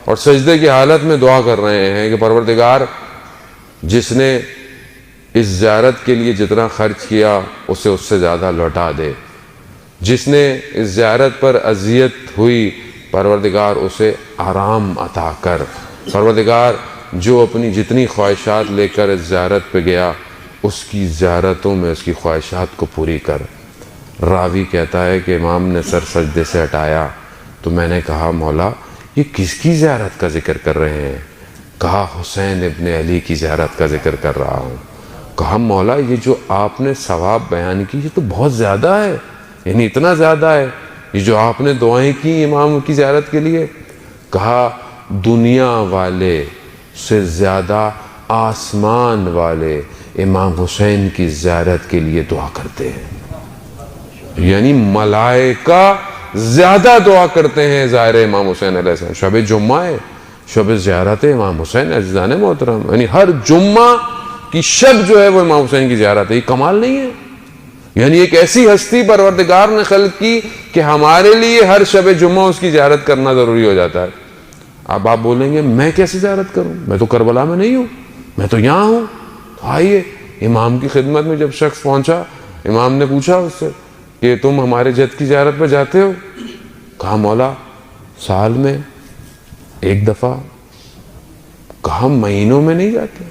اور سجدے کی حالت میں دعا کر رہے ہیں کہ پروردگار جس نے اس زیارت کے لیے جتنا خرچ کیا اسے اس سے زیادہ لوٹا دے، جس نے اس زیارت پر اذیت ہوئی پروردگار اسے آرام عطا کر، پروردگار جو اپنی جتنی خواہشات لے کر اس زیارت پہ گیا اس کی زیارتوں میں اس کی خواہشات کو پوری کر۔ راوی کہتا ہے کہ امام نے سر سجدے سے ہٹایا تو میں نے کہا مولا یہ کس کی زیارت کا ذکر کر رہے ہیں؟ کہا حسین ابن علی کی زیارت کا ذکر کر رہا ہوں۔ کہا مولا یہ جو آپ نے ثواب بیان کی یہ تو بہت زیادہ ہے، یعنی اتنا زیادہ ہے یہ جو آپ نے دعائیں کی امام کی زیارت کے لیے؟ کہا دنیا والے سے زیادہ آسمان والے امام حسین کی زیارت کے لیے دعا کرتے ہیں، یعنی ملائکہ زیادہ دعا کرتے ہیں زائر امام حسین علیہ السلام۔ شب جمعہ ہے، شب زیارت امام حسین عزیزان محترم، یعنی ہر جمعہ کی شب جو ہے وہ امام حسین کی زیارت ہے۔ یہ کمال نہیں ہے؟ یعنی ایک ایسی ہستی پروردگار نے خلق کی کہ ہمارے لیے ہر شب جمعہ اس کی زیارت کرنا ضروری ہو جاتا ہے۔ اب آپ بولیں گے میں کیسے زیارت کروں، میں تو کربلا میں نہیں ہوں، میں تو یہاں ہوں۔ تو آئیے امام کی خدمت میں جب شخص پہنچا، امام نے پوچھا اس سے کہ تم ہمارے جد کی زیارت پہ جاتے ہو؟ کہا مولا سال میں ایک دفعہ۔ کہا مہینوں میں نہیں جاتے؟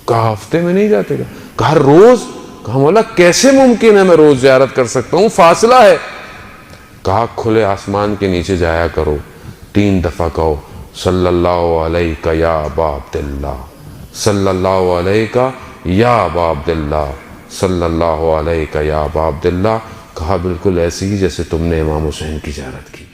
کہا ہفتے میں نہیں جاتے؟ کہا روز؟ کہا مولا کیسے ممکن ہے میں روز زیارت کر سکتا ہوں، فاصلہ ہے۔ کہا کھلے آسمان کے نیچے جایا کرو، 3 دفعہ کہو صلی اللہ علیہ یا ابا عبداللہ، صلی اللہ علیہ یا ابا عبداللہ، صلی اللہ علیہ یا ابا عبداللہ۔ کہا بالکل ایسی ہی جیسے تم نے امام حسین کی زیارت کی۔